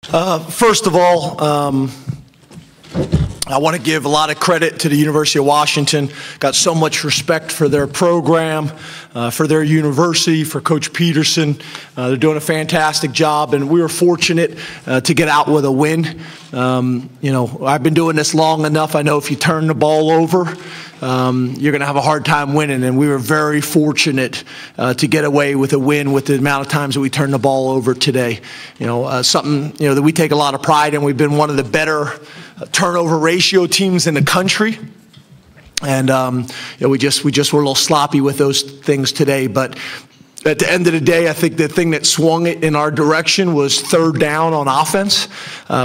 First of all, I want to give a lot of credit to the University of Washington. Got so much respect for their program, for their university, for Coach Peterson. They're doing a fantastic job, and we were fortunate to get out with a win. You know, I've been doing this long enough. I know if you turn the ball over, you're going to have a hard time winning, and we were very fortunate to get away with a win with the amount of times that we turned the ball over today. You know, something that we take a lot of pride in. We've been one of the better turnover ratio teams in the country, and we just were a little sloppy with those things today. But at the end of the day, I think the thing that swung it in our direction was third down on offense.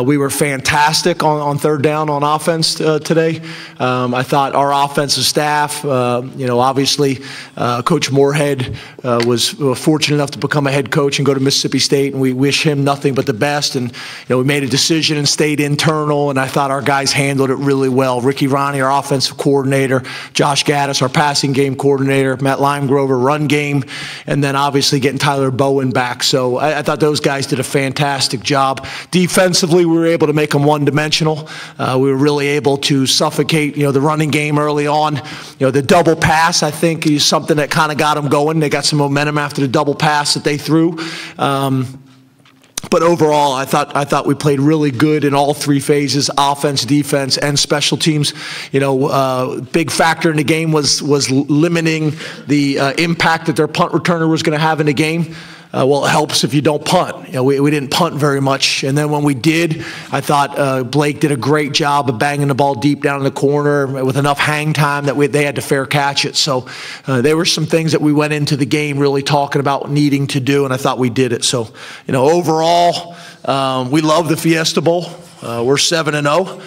We were fantastic on third down on offense today. I thought our offensive staff, obviously Coach Moorhead was fortunate enough to become a head coach and go to Mississippi State, and we wish him nothing but the best. And we made a decision and stayed internal, and I thought our guys handled it really well. Ricky Ronnie, our offensive coordinator, Josh Gaddis, our passing game coordinator, Matt Limegrover, run game, and then obviously getting Tyler Bowen back. So I thought those guys did a fantastic job. Defensively, we were able to make them one-dimensional. We were really able to suffocate, the running game early on. The double pass, I think, is something that kind of got them going. They got some momentum after the double pass that they threw. But overall, I thought we played really good in all three phases: offense, defense, and special teams. Big factor in the game was limiting the impact that their punt returner was going to have in the game. Well, it helps if you don't punt. We didn't punt very much, and then when we did, I thought Blake did a great job of banging the ball deep down in the corner with enough hang time that they had to fair catch it. So there were some things that we went into the game really talking about needing to do, and I thought we did it. So, overall, we love the Fiesta Bowl. We're 7-0.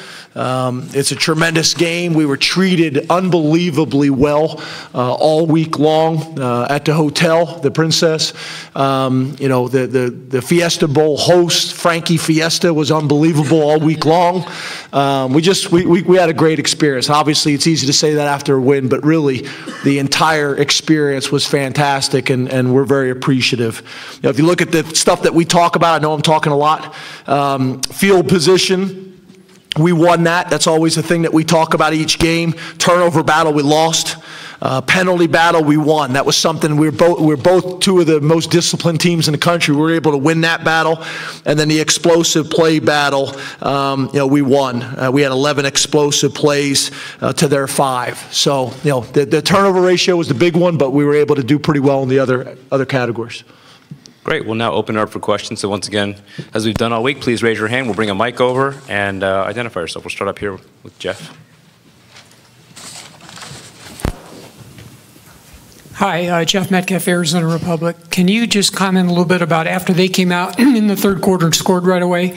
It's a tremendous game. We were treated unbelievably well all week long at the hotel, the Princess. The Fiesta Bowl host, Frankie Fiesta, was unbelievable all week long. We had a great experience. Obviously, it's easy to say that after a win, but really, the entire experience was fantastic, and we're very appreciative. If you look at the stuff that we talk about, I know I'm talking a lot. Field position. We won that. That's always the thing that we talk about each game. Turnover battle, we lost. Penalty battle, we won. That was something we're both two of the most disciplined teams in the country. We were able to win that battle. And then the explosive play battle, we won. We had 11 explosive plays to their 5. So, the turnover ratio was the big one, but we were able to do pretty well in the other categories. Great. We'll now open it up for questions. So once again, as we've done all week, please raise your hand. We'll bring a mic over and identify yourself. We'll start up here with Jeff. Hi, Jeff Metcalf, Arizona Republic. Can you just comment a little bit about after they came out in the third quarter and scored right away,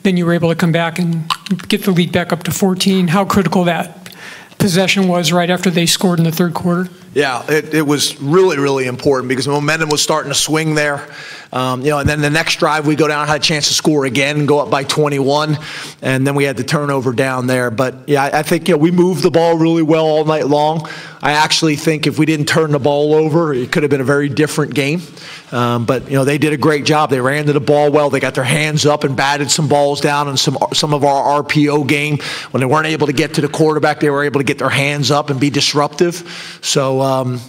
then you were able to come back and get the lead back up to 14, how critical that possession was right after they scored in the third quarter? Yeah, it was really, really important because momentum was starting to swing there. And then the next drive we go down, had a chance to score again and go up by 21, and then we had the turnover down there. But yeah, I think we moved the ball really well all night long. I actually think if we didn't turn the ball over, it could have been a very different game. But they did a great job. They ran to the ball well. They got their hands up and batted some balls down in some of our RPO game. When they weren't able to get to the quarterback, they were able to get their hands up and be disruptive. So I'm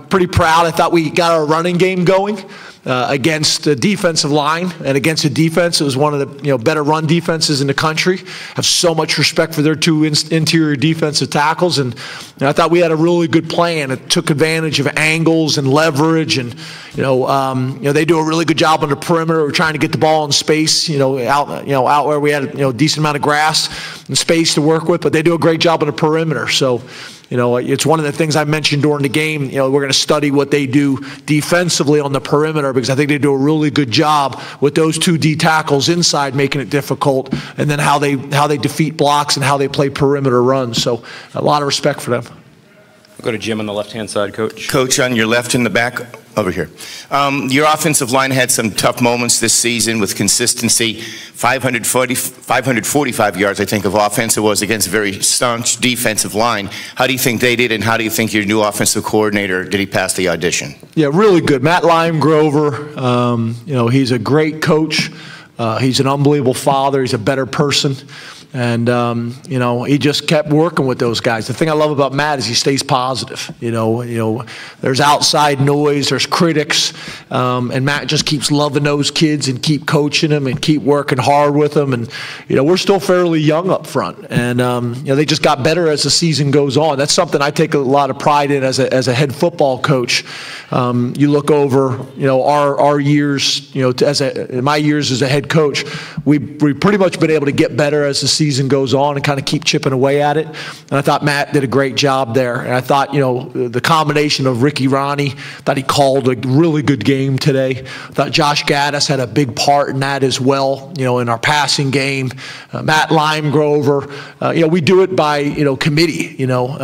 pretty proud. I thought we got our running game going against the defensive line, and against the defense. It was one of the better run defenses in the country. Have so much respect for their two interior defensive tackles, and I thought we had a really good plan. It took advantage of angles and leverage, and they do a really good job on the perimeter. We're trying to get the ball in space, out where we had a decent amount of grass and space to work with, but they do a great job on the perimeter. So. It's one of the things I mentioned during the game. We're going to study what they do defensively on the perimeter, because I think they do a really good job with those two D tackles inside, making it difficult, and then how they defeat blocks and how they play perimeter runs. So a lot of respect for them. We'll go to Jim on the left-hand side, Coach. Coach, on your left in the back, over here. Your offensive line had some tough moments this season with consistency. 545 yards, I think, of offense it was against a very staunch defensive line. How do you think they did, and how do you think your new offensive coordinator, did he pass the audition? Yeah, really good. Matt Limegrover, he's a great coach. He's an unbelievable father. He's a better person. And, you know, he just kept working with those guys. The thing I love about Matt is he stays positive. You know, there's outside noise, there's critics, and Matt just keeps loving those kids and keep coaching them and keep working hard with them. And, you know, we're still fairly young up front. And, you know, they just got better as the season goes on. That's something I take a lot of pride in as a head football coach. You look over, you know, our years, you know, in my years as a head coach, we've pretty much been able to get better as the season goes on and kind of keep chipping away at it. And I thought Matt did a great job there. And I thought, you know, the combination of Ricky Ronnie, thought he called a really good game today. I thought Josh Gaddis had a big part in that as well, you know, in our passing game. Matt Limegrover, you know, we do it by, you know, committee, you know.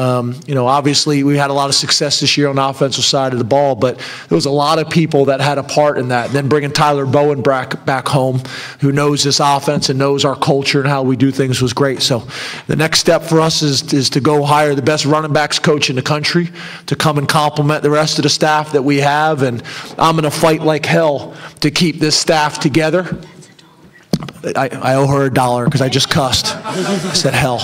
Obviously we had a lot of success this year on the offensive side of the ball, but there was a lot of people that had a part in that. And then bringing Tyler Bowen back home, who knows this offense and knows our culture and how we do things, was great. So the next step for us is to go hire the best running backs coach in the country to come and complement the rest of the staff that we have. And I'm going to fight like hell to keep this staff together. I owe her $1 because I just cussed. I said hell.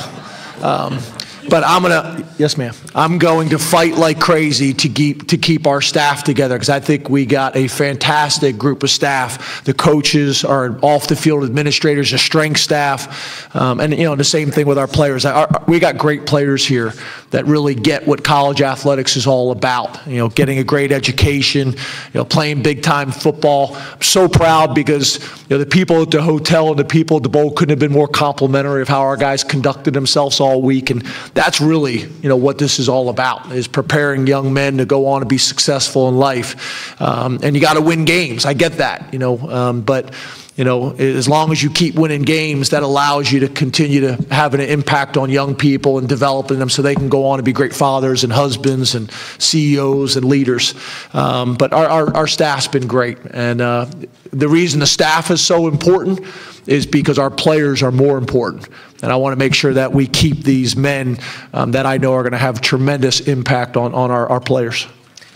But I'm going to, yes ma'am, I'm going to fight like crazy to keep our staff together, because I think we got a fantastic group of staff. The coaches, our off-the-field administrators, the strength staff, and, you know, the same thing with our players. We got great players here that really get what college athletics is all about, you know, getting a great education, you know, playing big-time football. I'm so proud because, you know, the people at the hotel and the people at the bowl couldn't have been more complimentary of how our guys conducted themselves all week. And that's really, you know, what this is all about, is preparing young men to go on and be successful in life. And you got to win games. I get that, you know, but, you know, as long as you keep winning games, that allows you to continue to have an impact on young people and developing them so they can go on and be great fathers and husbands and CEOs and leaders. But our staff's been great. And the reason the staff is so important is because our players are more important. And I want to make sure that we keep these men that I know are going to have tremendous impact on our players.